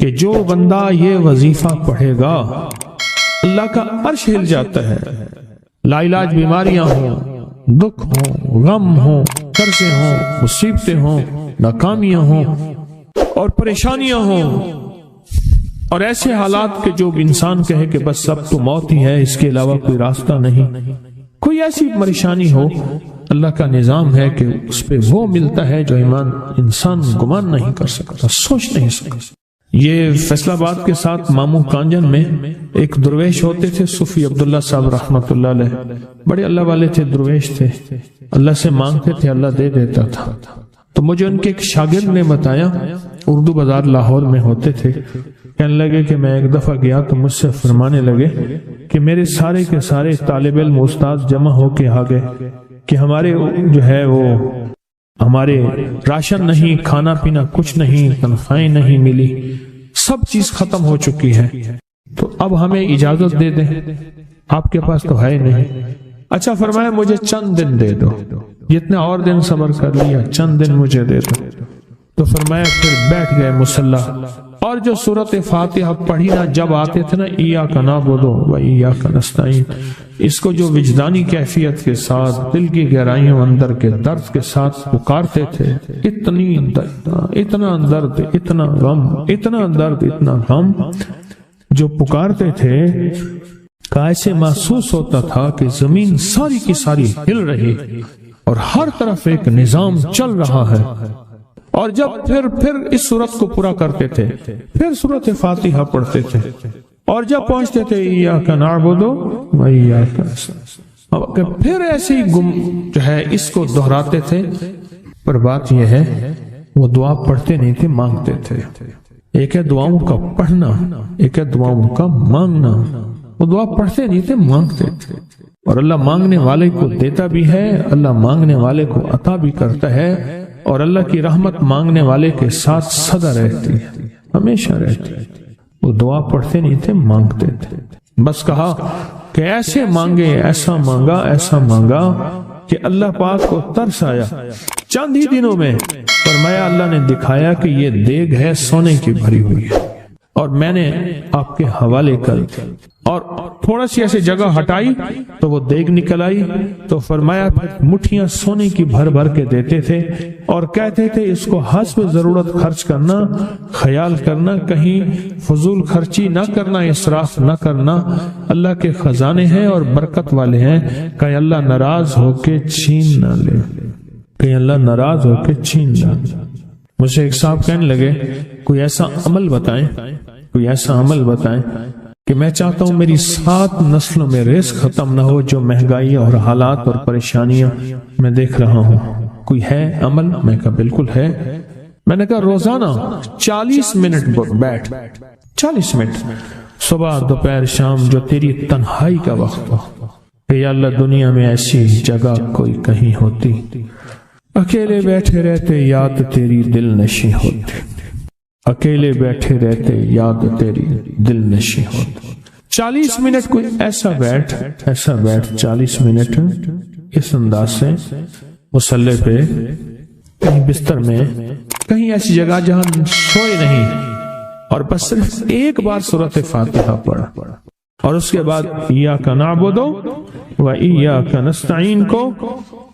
کہ جو بندہ یہ وظیفہ پڑھے گا اللہ کا عرش ہل جاتا ہے. لا علاج بیماریاں ہوں، دکھ ہوں، غم ہوں، قرضے ہوں، مصیبتیں ہوں، ناکامیاں ہوں اور پریشانیاں ہوں اور ایسے حالات کہ جو انسان کہے کہ بس اب تو موت ہی ہے، اس کے علاوہ کوئی راستہ نہیں، کوئی ایسی پریشانی ہو، اللہ کا نظام ہے کہ اس پہ وہ ملتا ہے جو ایمان انسان گمان نہیں کر سکتا، سوچ نہیں سکتا. یہ فیصل آباد کے ساتھ مامو کانجن میں ایک درویش ہوتے تھے، صوفی عبداللہ صاحب رحمۃ اللہ علیہ، بڑے اللہ والے تھے، درویش تھے، اللہ سے مانگتے تھے، اللہ دے دیتا تھا. تو مجھے ان کے ایک شاگرد نے بتایا، اردو بازار لاہور میں ہوتے تھے، کہنے لگے کہ میں ایک دفعہ گیا تو مجھ سے فرمانے لگے کہ میرے سارے کے سارے طالب علم استاد جمع ہو کے آ گئے کہ ہمارے جو ہے وہ ہمارے راشن نہیں، کھانا پینا کچھ نہیں، تنخواہیں نہیں ملی، سب چیز ختم ہو چکی ہے، تو اب ہمیں اجازت دے دیں، آپ کے پاس تو ہے نہیں. اچھا فرمایا مجھے چند دن دے دو، جتنے اور دن صبر کر لیا، چند دن مجھے دے دو. تو فرمایا پھر بیٹھ گئے مصلی اور جو سورۃ فاتحہ پڑھی نا جب آتے تھے نا، ایاک نعبد و ایاک نستعین، اس کو جو وجدانی کیفیت کے ساتھ دل کی گہرائیوں اندر کے درد کے ساتھ پکارتے تھے، اتنا درد، اتنا غم، اتنا درد، اتنا غم جو پکارتے تھے کہ ایسے محسوس ہوتا تھا کہ زمین ساری کی ساری ہل رہی اور ہر طرف ایک نظام چل رہا ہے. اور جب پھر اس صورت کو پورا کرتے تھے، پھر سورۃ فاتحہ پڑھتے تھے اور جب پہنچتے تھے ایاک نعبد و ایاک نستعین، پھر ایسے ہی جو ہے اس کو دہراتے تھے. پر بات یہ ہے وہ دعا پڑھتے نہیں تھے، مانگتے تھے. ایک ہے دعاؤں کا پڑھنا، ایک ہے دعاؤں کا مانگنا. وہ دعا پڑھتے نہیں تھے، مانگتے تھے. اور اللہ مانگنے والے کو دیتا بھی ہے، اللہ مانگنے والے کو عطا بھی کرتا ہے، اور اللہ کی رحمت مانگنے والے کے ساتھ سدا رہتی ہے، ہمیشہ رہتی ہے. وہ دعا پڑھتے نہیں تھے، مانگتے تھے. بس کہا کہ ایسے مانگے، ایسا مانگا، ایسا مانگا کہ اللہ پاک کو ترس آیا. چند ہی دنوں میں فرمایا اللہ نے دکھایا کہ یہ دیگ ہے سونے کی بھری ہوئی ہے، اور میں نے آپ کے حوالے کر دی، اور تھوڑا سی ایسی جگہ ہٹائی تو وہ دیگ نکل آئی. تو فرمایا پھر مٹھیاں سونے کی بھر بھر کے دیتے تھے اور کہتے تھے اس کو حسب ضرورت خرچ کرنا، خیال کرنا، کہیں فضول خرچی نہ کرنا، اسراف نہ کرنا. اللہ کے خزانے ہیں اور برکت والے ہیں، کہیں اللہ ناراض ہو کے چھین نہ لے، کہیں اللہ ناراض ہو کے چھین نہ لے. مجھ سے ایک صاحب کہنے لگے کوئی ایسا عمل بتائیں، کوئی ایسا عمل بتائیں کہ میں چاہتا ہوں میری 7 نسلوں میں رزق ختم نہ ہو، جو مہنگائی اور حالات اور پریشانیاں میں دیکھ رہا ہوں. کوئی ہے عمل؟ میں کہا بالکل ہے. میں نے کہا روزانہ 40 منٹ بیٹھ، 40 منٹ صبح دوپہر شام، جو تیری تنہائی کا وقت ہو، کہ یا اللہ دنیا میں ایسی جگہ کوئی کہیں ہوتی، اکیلے بیٹھے رہتے یاد تیری دل نشیں ہوتی، اکیلے بیٹھے رہتے یاد تیری دل نشیں ہوتی. 40 منٹ کوئی ایسا بیٹھ 40 منٹ اس انداز سے مصلی پہ، کہیں بستر میں، کہیں ایسی جگہ جہاں سوئے نہیں، اور بس صرف ایک بار سورۃ فاتحہ پڑھا، اور اس کے بعد ایاک نعبد و ایاک نستعین کو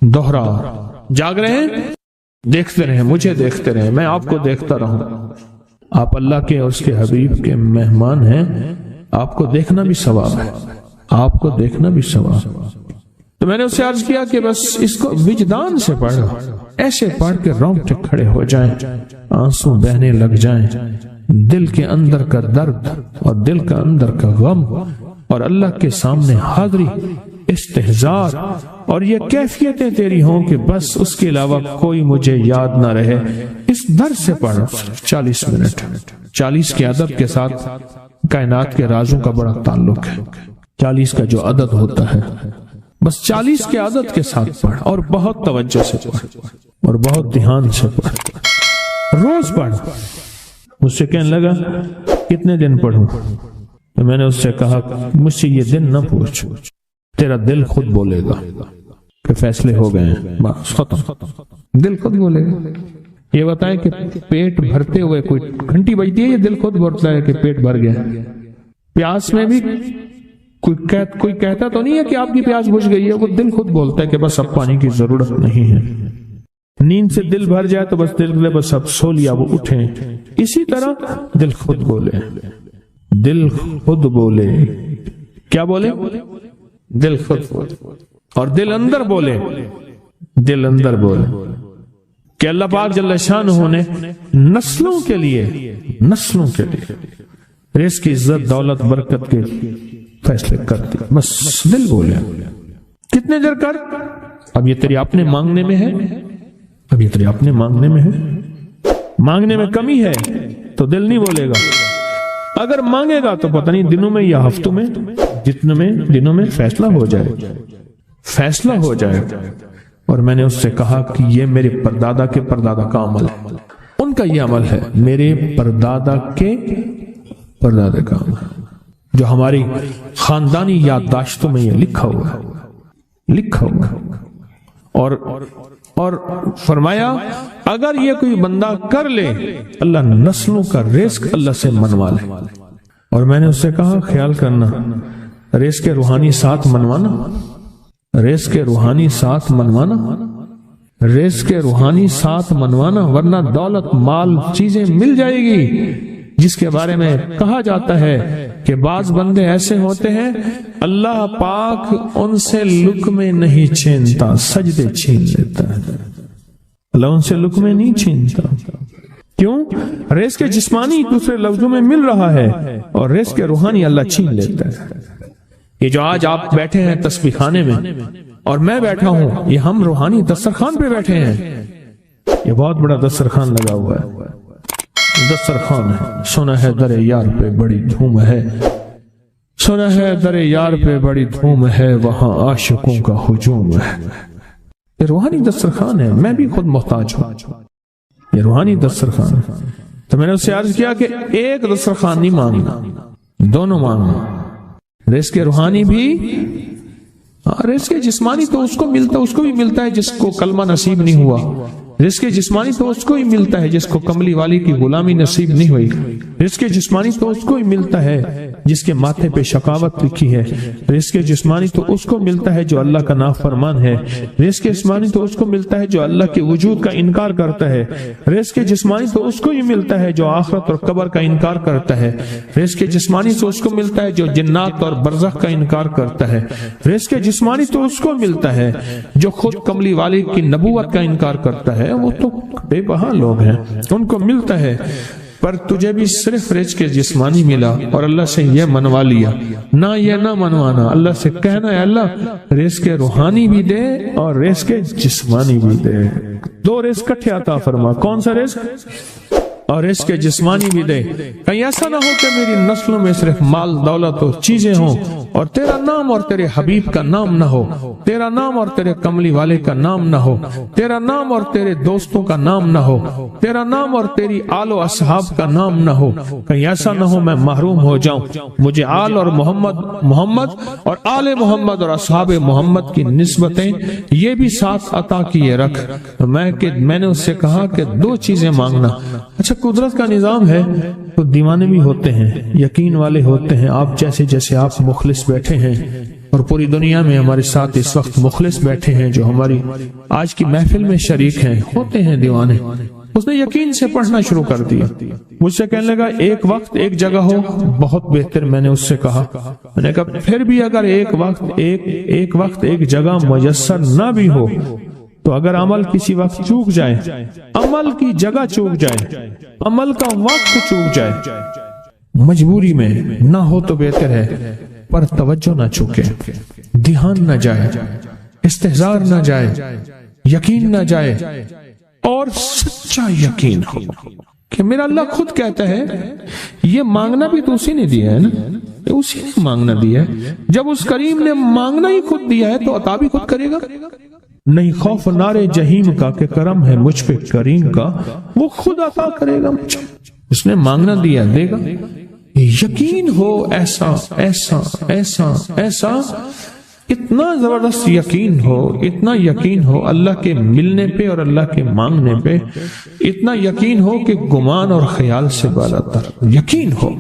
دوہرا. جاگ رہے ہیں، دیکھتے رہیں، مجھے دیکھتے رہیں، میں آپ کو دیکھتا رہوں. آپ اللہ کے اور اس کے حبیب کے مہمان ہیں، آپ کو دیکھنا بھی ثواب ہے، آپ کو دیکھنا بھی ثواب. تو میں نے اسے عرض کیا کہ بس اس کو وجدان سے پڑھو، ایسے پڑھ کے رونگٹے کھڑے ہو جائیں، آنسو بہنے لگ جائیں، دل کے اندر کا درد اور دل کا اندر کا غم اور اللہ کے سامنے حاضری، استحضار، اور یہ کیفیتیں تیری ہوں کہ بس اس کے علاوہ کوئی مجھے یاد نہ رہے. اس درد سے پڑھو 40 منٹ. 40 کے عدد کے ساتھ کائنات کے رازوں کا بڑا تعلق ہے. 40 کا جو عدد ہوتا ہے، بس 40 کے عدد کے ساتھ پڑھ، اور بہت توجہ سے پڑھ اور بہت دھیان سے پڑھ، روز پڑھ. مجھ سے کہنے لگا کتنے دن پڑھوں؟ تو میں نے اس سے کہا مجھ سے یہ دن نہ پوچھ، تیرا دل خود بولے گا کہ فیصلے ہو گئے ہیں، بس ختم. دل خود بولے گا یہ بتائیں کہ پیٹ بھرتے ہوئے کوئی گھنٹی بجتی ہے یا دل خود بولتا ہے کہ پیٹ بھر گیا؟ پیاس میں بھی کوئی کہتا تو نہیں ہے کہ آپ کی پیاس بجھ گئی ہے، وہ دل خود بولتا ہے کہ بس اب پانی کی ضرورت نہیں ہے۔ نیند سے دل بھر جائے تو بس دل لے بس اب سو لیا، وہ اٹھیں۔ اسی طرح دل خود بولے، دل خود بولے، کیا بولے؟ دل خود بولے، اور دل اندر بولے، دل اندر بولے کہ اللہ پاک جل شانہ نے نسلوں کے لیے رزق کی عزت، دولت، برکت کے فیصلے کر دی، بس دل بولے۔ کتنے دیر کر؟ اب یہ تیری اپنے مانگنے میں ہے، اب یہ تیری اپنے مانگنے میں ہے۔ مانگنے میں کمی ہے تو دل نہیں بولے گا، اگر مانگے گا تو پتہ نہیں دنوں میں یا ہفتوں میں، جتنے میں دنوں میں فیصلہ ہو جائے۔ اور میں نے اس سے کہا کہ یہ میرے پردادا کے پردادا کا عمل ہے، ان کا یہ عمل ہے، میرے پردادا کے پردادا کا عمل، جو ہماری خاندانی یادداشتوں میں یہ لکھا ہوا اور فرمایا اگر یہ کوئی بندہ کر لے، اللہ نسلوں کا رزق اللہ سے منوا لے۔ اور میں نے اس سے کہا خیال کرنا، رزق کے روحانی ساتھ منوانا، رزق کے روحانی ساتھ منوانا، رزق کے روحانی ساتھ منوانا، ورنہ دولت، مال، چیزیں مل جائے گی جس کے بارے میں کہا جاتا ہے کہ بعض بندے ایسے ہوتے ہیں اللہ پاک ان سے لقمے نہیں چھینتا، سجدے چھین لیتا ہے۔ اللہ ان سے لقمے نہیں چھینتا، کیوں؟ رزق جسمانی دوسرے لفظوں میں مل رہا ہے، اور رزق روحانی اللہ چھین لیتا ہے۔ یہ جو آج آپ بیٹھے ہیں تسبیح خانے میں اور میں بیٹھا ہوں، یہ ہم روحانی دسترخوان پہ بیٹھے ہیں۔ یہ بہت بڑا دسترخوان لگا ہوا ہے، دسترخوان ہے۔ سنا ہے در یار پہ بڑی دھوم ہے، سنا ہے در یار پہ بڑی دھوم ہے، وہاں عاشقوں کا ہجوم ہے۔ یہ روحانی دسترخوان ہے، میں بھی خود محتاج ہوں، یہ روحانی دسترخوان ہے۔ تو میں نے اس سے عرض کیا کہ ایک دسترخوان نہیں مانگنا، دونوں مانگنا، رزق روحانی بھی، رزق جسمانی تو اس کو بھی ملتا ہے جس کو کلمہ نصیب نہیں ہوا، رزق جسمانی تو اس کو ہی ملتا ہے جس کو کملی والی کی غلامی نصیب نہیں ہوئی، رزق جسمانی تو اس کو ہی ملتا ہے جس کے ماتھے پہ شقاوت لکھی ہے، رزق جسمانی تو اس کو ملتا ہے جو اللہ کا نافرمان ہے، رزق جسمانی تو اس کو ملتا ہے جو اللہ کے وجود کا انکار کرتا ہے، رزق جسمانی تو اس کو ہی ملتا ہے جو آخرت اور قبر کا انکار کرتا ہے، رزق جسمانی تو اس کو ملتا ہے جو جنات اور برزخ کا انکار کرتا ہے، رزق جسمانی تو اس کو ملتا ہے جو خود کملی والی کی نبوت کا انکار کرتا ہے۔ وہ تو بے بہا لوگ ہیں، ان کو ملتا ہے، پر تجھے بھی صرف رزق جسمانی ملا اور اللہ سے یہ منوا لیا، نہ یہ نہ منوانا، اللہ سے کہنا ہے اللہ رزق روحانی بھی دے اور رزق جسمانی بھی دے، دو رزق کٹھے عطا فرما۔ کون سا رزق؟ اور رزق جسمانی بھی دے۔ کہیں ایسا نہ ہو کہ میری نسلوں میں صرف مال، دولت اور چیزیں ہوں اور تیرا نام اور تیرے حبیب کا نام نہ ہو، تیرا نام اور تیرے کملی والے کا نام نہ ہو، تیرا نام اور تیرے دوستوں کا نام نہ ہو، تیرا نام اور تیری آل و اصحاب کا نام نہ ہو۔ کہیں ایسا نہ ہو میں محروم ہو جاؤں، مجھے آل اور محمد اور آل محمد اور اصحاب محمد کی نسبتیں یہ بھی ساتھ عطا کیے رکھ۔ میں نے اس سے کہا کہ دو چیزیں مانگنا۔ اچھا قدرت کا نظام ہے تو دیوانے بھی ہوتے ہیں، یقین والے ہوتے ہیں، آپ جیسے آپ مخلص بیٹھے ہیں، اور پوری دنیا میں ہمارے ساتھ اس وقت مخلص بیٹھے ہیں جو ہماری آج کی محفل میں شریک ہیں، ہوتے ہیں دیوانے۔ اس نے یقین سے پڑھنا شروع کر دیا، مجھ سے کہنے لگا ایک وقت ایک جگہ ہو بہت بہتر۔ میں نے اس سے کہا، میں نے کہا پھر بھی اگر ایک وقت ایک جگہ میسر نہ بھی ہو تو اگر عمل کسی وقت چوک جائے، عمل کی جگہ چوک جائے، عمل کا وقت چوک جائے، مجبوری میں نہ ہو تو بہتر ہے، پر توجہ نہ چوکے، دھیان نہ جائے، استحضار نہ جائے، یقین نہ جائے، اور سچا یقین ہو کہ میرا اللہ خود کہتا ہے یہ مانگنا بھی تو اسی نے دیا ہے نا، اسی نے مانگنا دیا ہے۔ جب اس کریم نے مانگنا ہی خود دیا ہے تو عطا بھی خود کرے گا۔ نہیں خوف نارے جہیم کا کہ کرم ہے مجھ پہ کریم کا، وہ خود عطا کرے گا مجھے، اس نے مانگنا دیا دے گا۔ یقین ہو ایسا ایسا ایسا ایسا اتنا زبردست یقین ہو، اتنا یقین ہو اللہ کے ملنے پہ اور اللہ کے مانگنے پہ، اتنا یقین ہو کہ گمان اور خیال سے بالا تر یقین ہو،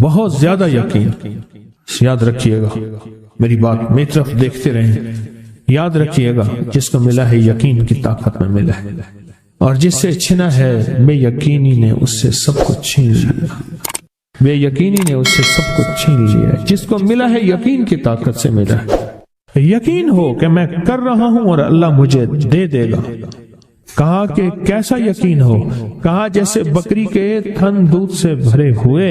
بہت زیادہ یقین۔ یاد رکھیے گا میری بات، میری طرف دیکھتے رہیں، یاد رکھیے گا جس کو ملا ہے یقین کی طاقت میں ملا ہے، اور جس سے چھنا ہے بے یقینی نے اس سے سب کچھ چھین لیا، بے یقینی نے اس سے سب کچھ چھین لیا ہے۔ جس کو ملا ہے یقین کی طاقت سے ملا ہے، یقین ہو کہ میں کر رہا ہوں اور اللہ مجھے دے دے گا۔ کہا کہ کیسا یقین ہو؟ کہا جیسے بکری کے تھن دودھ سے بھرے ہوئے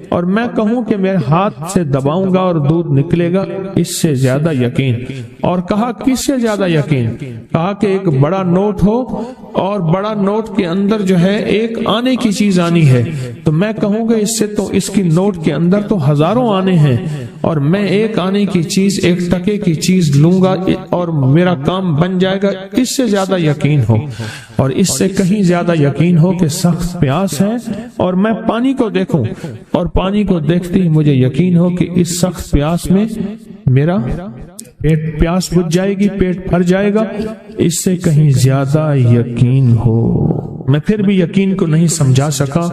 اور میں کہوں کہ میرے ہاتھ سے دباؤں گا اور دودھ نکلے گا، اس سے زیادہ یقین۔ اور کہا کس سے زیادہ یقین؟ کہا کہ ایک بڑا نوٹ ہو اور بڑا نوٹ کے اندر جو ہے ایک آنے کی چیز آنی ہے، تو میں کہوں گا اس سے تو اس کی نوٹ کے اندر تو ہزاروں آنے ہیں، اور میں ایک آنے کی چیز، ایک ٹکے کی چیز لوں گا اور میرا کام بن جائے گا۔ اس سے زیادہ یقین ہو، اور اس سے کہیں زیادہ یقین ہو کہ سخت پیاس ہے اور میں پانی کو دیکھوں، اور پانی کو دیکھتے ہی مجھے یقین ہو کہ اس سخت پیاس میں میرا پیاس بجھ جائے گی، پیٹ بھر جائے گا۔ اس سے کہیں زیادہ یقین ہو۔ میں پھر بھی یقین کو نہیں سمجھا سکا،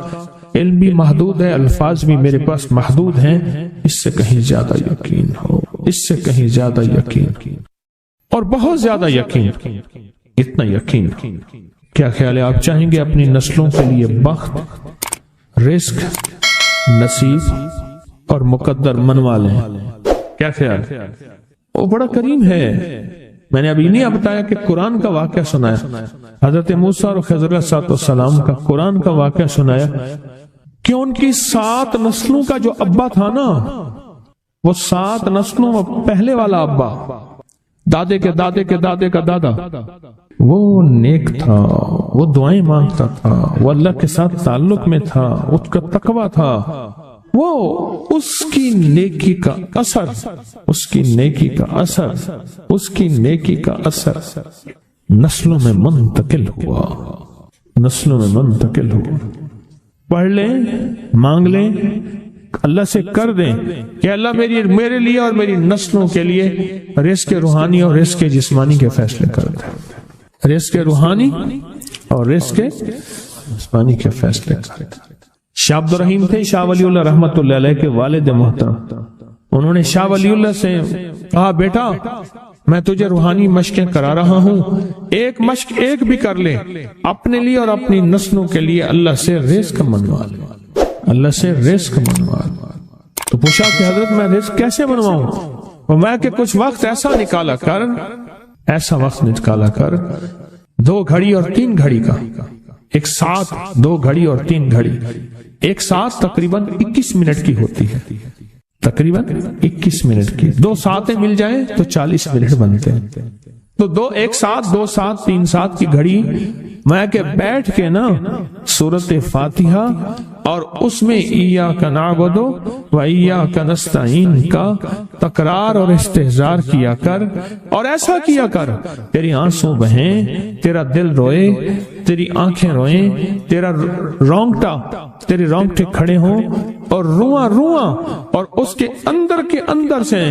علم بھی محدود ہے، الفاظ بھی میرے پاس محدود ہیں۔ اس سے کہیں زیادہ یقین ہو، اس سے کہیں زیادہ یقین، اور بہت زیادہ یقین، اتنا یقین۔ کیا خیال ہے؟ آپ چاہیں گے اپنی نسلوں کے لیے بخت، رزق، نصیب اور مقدر منوا لیں؟ کیا خیال؟ وہ بڑا کریم ہے۔ میں نے ابھی نہیں بتایا کہ قرآن کا واقعہ سنایا، حضرت موسیٰ اور خضر علیہ السلام کا قرآن کا واقعہ سنایا کہ ان کی 7 نسلوں کا جو ابا تھا نا، وہ 7 نسلوں میں پہلے والا ابا، دادے کے دادے کے دادے کا دادا، وہ نیک تھا، وہ دعائیں مانگتا تھا، وہ اللہ کے ساتھ تعلق میں تھا، اس کا تقویٰ تھا، وہ اس کی نیکی کا اثر، اس کی نیکی کا اثر، اس کی نیکی کا اثر نسلوں میں منتقل ہوا، نسلوں میں منتقل ہوا۔ پڑھ لیں، مانگ لیں، اللہ سے کر دیں کہ اللہ میرے لیے اور میری نسلوں کے لیے رزق روحانی اور رزق جسمانی کے فیصلے کر دیں، رزق روحانی اور رزق جسمانی کے فیصلے کر دیں۔ شاہ عبد الرحیم تھے شاہ ولی اللہ رحمت اللہ علیہ کے والد محترم۔ انہوں نے شاہ ولی اللہ سے کہا بیٹا میں تجھے روحانی مشقیں کرا رہا ہوں، ایک مشق ایک بھی کر لے، اپنے لیے اور اپنی نسلوں کے لیے اللہ سے رزق منوا لے، اللہ سے رزق منوا لے۔ تو پوچھا کہ حضرت میں رزق کیسے منواؤں؟ اور میں کہ کچھ وقت ایسا نکالا کر، ایسا وقت نکالا کر 2 گھڑی اور 3 گھڑی کا، ایک ساتھ 2 گھڑی اور 3 گھڑی، ایک ساتھ تقریباً 21 منٹ کی ہوتی ہے، تقریباً 21 منٹ کی، 2 ساتیں مل جائیں تو 40 منٹ بنتے ہیں، تو ایک ساتھ 2 ساتھ 3 ساتھ کی گھڑی میں کہ بیٹھ کے نا سورۃ فاتحہ اور اس میں ایاک نعبد و ایاک نستعین کا تکرار اور استحضار کیا کر، اور ایسا کیا کر تیری آنسوں بہیں، تیرا دل روئے، تیری آنکھیں روئیں، تیرے رونگٹے کھڑے ہوں اور رواں اور اس کے اندر سے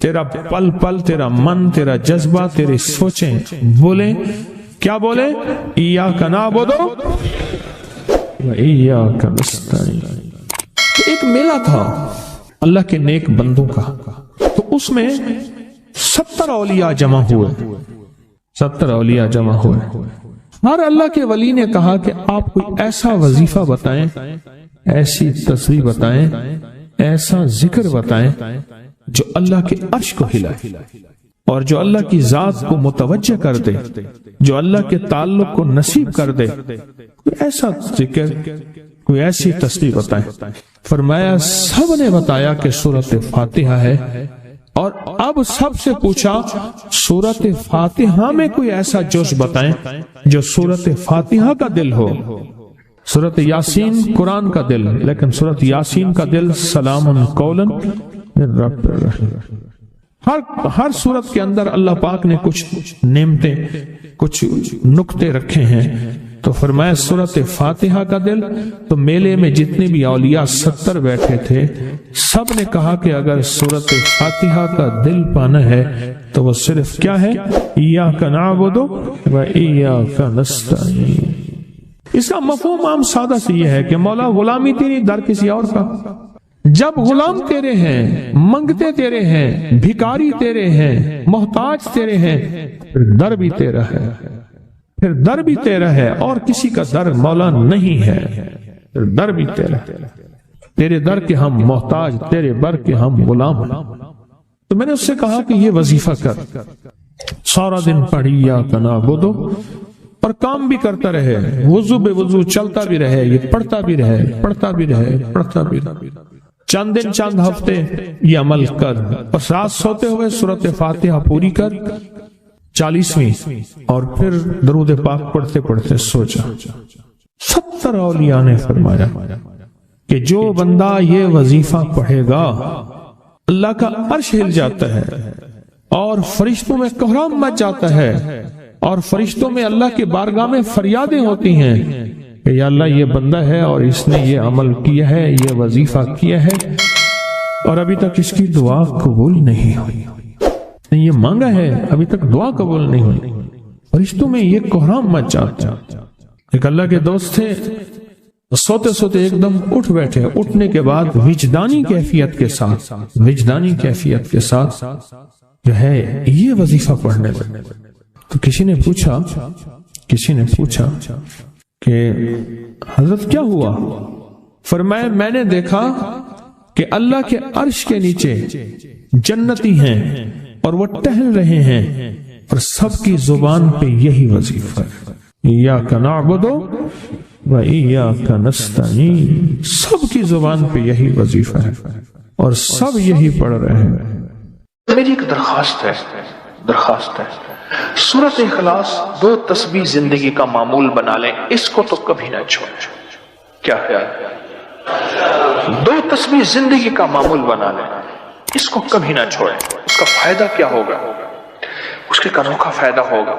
تیرا پل پل، تیرا من، تیرا جذبہ، تیری سوچیں بولیں، کیا بولے؟ ایاک نعبد و ایاک نستعین۔ ایک میلہ تھا اللہ کے نیک بندوں کا، تو اس میں 70 اولیاء جمع ہوئے، 70 اولیاء جمع ہوئے۔ ہر اللہ کے ولی نے کہا کہ آپ کوئی ایسا وظیفہ بتائیں، ایسی تصویر بتائیں، ایسا ذکر بتائیں جو اللہ کے عرش کو ہلائے اور جو اللہ کی ذات کو متوجہ کر دے، جو اللہ کے تعلق کو نصیب کر دے، کوئی ایسا ذکر، کوئی ایسی تصویر بتائیں۔ فرمایا سب نے بتایا کہ سورۃ فاتحہ ہے، اور اب سب سے پوچھا سورۃ فاتحہ میں کوئی ایسا جز بتائیں جو سورۃ فاتحہ کا دل ہو۔ سورۃ یاسین قرآن کا دل، لیکن سورۃ یاسین کا دل سلام قولا من رب الرحیم۔ ہر سورت کے اندر اللہ پاک نے کچھ نعمتیں، کچھ نقطے رکھے ہیں تو فرمایا سورت فاتحہ کا دل. تو میلے میں جتنے بھی اولیاء 70 بیٹھے تھے سب نے کہا کہ اگر سورت فاتحہ کا دل پانا ہے تو وہ صرف کیا ہے؟ ایاک نعبد و ایاک نستعین. اس کا مفہوم عام سادہ سے یہ ہے کہ مولا غلامی تیری در کسی اور کا. جب غلام تیرے ہیں، منگتے تیرے ہیں، بھکاری تیرے ہیں، محتاج تیرے ہیں، پھر در بھی تیرا ہے، پھر در بھی تیرا ہے اور کسی کا در مولا نہیں ہے. پھر در بھی تیرا ہے، تیرے در کے ہم محتاج، تیرے بر کے ہم غلام. تو میں نے اس سے کہا کہ یہ وظیفہ کر، سارا دن پڑھی ایاک نعبد اور کام بھی کرتا رہے، وضو بے وضو چلتا بھی رہے، یہ پڑھتا بھی رہے، پڑھتا بھی رہے، پڑھتا بھی رہے. چند دن چند ہفتے یہ عمل کر، اور رات سوتے ہوئے سورت فاتحہ پوری کر 40ویں، اور پھر درود پاک پڑھتے پڑھتے سو جا. 70 اولیاء نے فرمایا کہ جو بندہ یہ وظیفہ پڑھے گا اللہ کا عرش ہل جاتا ہے اور فرشتوں میں کوہرام مچ جاتا ہے، اور فرشتوں میں اللہ کے بارگاہ میں فریادیں ہوتی ہیں کہ یا اللہ یہ بندہ ہے اور اس نے یہ عمل کیا ہے، یہ وظیفہ کیا ہے اور ابھی تک اس کی دعا قبول نہیں ہوئی، یہ مانگا ہے ابھی تک دعا قبول نہیں ہوئی. فرشتوں میں یہ کوہرام مچ جاتا ہے. ایک اللہ کے دوست تھے، سوتے سوتے ایک دم اٹھ بیٹھے. اٹھنے کے بعد وجدانی کیفیت کے ساتھ جو ہے یہ وظیفہ پڑھنے لگے. تو کسی نے پوچھا کہ حضرت کیا ہوا؟ فرمایا میں نے دیکھا کہ اللہ کے عرش کے نیچے جنتی ہیں اور وہ ٹہل رہے ہیں اور سب کی زبان پہ یہی وظیفہ ہے، ایاک نعبد و ایاک نستعین. سب کی زبان پہ یہی وظیفہ ہے اور سب یہی پڑھ رہے ہیں. میری ایک درخواست ہے سورۃ اخلاص 2 تسبیح زندگی کا معمول بنا لیں، اس کو تو کبھی نہ چھوڑیں. کیا خیال ہے؟ 2 تسبیح زندگی کا معمول بنا لیں، اس کو کبھی نہ چھوڑیں. اس کا فائدہ کیا ہوگا؟ اس کے انوکھا فائدہ ہوگا.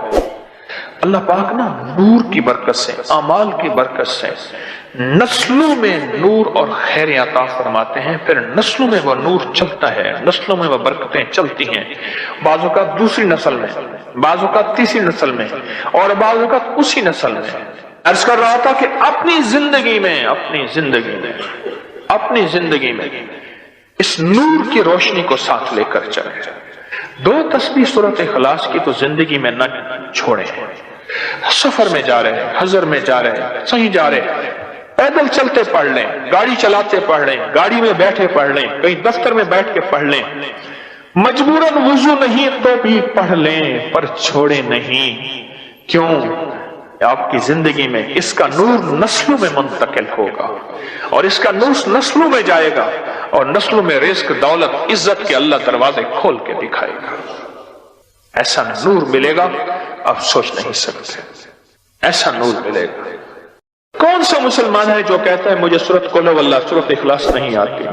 اللہ پاک نا نور کی برکت سے، اعمال کی برکت سے نسلوں میں نور اور خیر عطا فرماتے ہیں. پھر نسلوں میں وہ نور چلتا ہے، نسلوں میں وہ برکتیں چلتی ہیں. بعض اوقات دوسری نسل میں، بعض اوقات تیسری نسل میں، اور بعض اوقات اسی نسل میں. عرض کر رہا تھا کہ اپنی زندگی میں اس نور کی روشنی کو ساتھ لے کر چلے. 2 تسبیح سورۃ اخلاص کی تو زندگی میں نہ چھوڑیں. سفر میں جا رہے ہیں، حضر میں جا رہے ہیں، صحیح جا رہے ہیں، پیدل چلتے پڑھ لیں، گاڑی چلاتے پڑھ لیں، گاڑی میں بیٹھے پڑھ لیں، کہیں دفتر میں بیٹھ کے پڑھ لیں، مجبوراً وضو نہیں تو بھی پڑھ لیں، پر چھوڑے نہیں. کیوں؟ آپ کی زندگی میں اس کا نور نسلوں میں منتقل ہوگا اور اس کا نور نسلوں میں جائے گا اور نسلوں میں رزق، دولت، عزت کے اللہ دروازے کھول کے دکھائے گا. ایسا نور ملے گا آپ سوچ نہیں سکتے. ایسا نور ملے گا. کون سا مسلمان ہے جو کہتا ہے مجھے سورۃ قل واللہ، سورۃ اخلاص نہیں آتی؟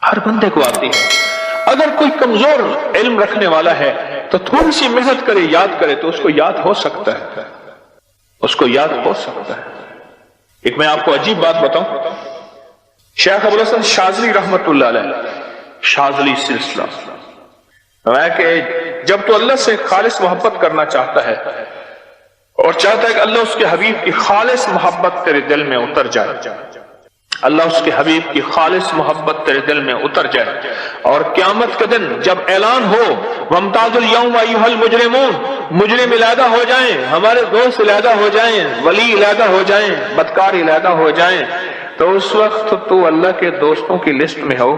ہر بندے کو آتی ہے. اگر کوئی کمزور علم رکھنے والا ہے تو تھوڑی سی محنت کرے، یاد کرے تو اس کو یاد ہو سکتا ہے، ایک میں آپ کو عجیب بات بتاؤں. شیخ ابوالحسن شاذلی رحمت اللہ علیہ، شاذلی سلسلہ، کہ جب تو اللہ سے خالص محبت کرنا چاہتا ہے اور چاہتا ہے کہ اللہ اس کے حبیب کی خالص محبت تیرے دل میں اتر جائے، اللہ اس کے حبیب کی خالص محبت تیرے دل میں اتر جائے، اور قیامت کے دن جب اعلان ہو وَامْتَازُ الْيَوْمَ أَيُّهَا الْمُجْرِمُونَ، مجرم علیحدہ ہو جائیں، ہمارے دوست علیحدہ ہو جائیں، ولی علیحدہ ہو جائیں، بدکار علیحدہ ہو جائیں، تو اس وقت تو اللہ کے دوستوں کی لسٹ میں ہو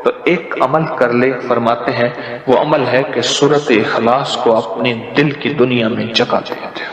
تو ایک عمل کر لے. فرماتے ہیں وہ عمل ہے کہ سورۃ اخلاص کو اپنے دل کی دنیا میں جگہ دے دے.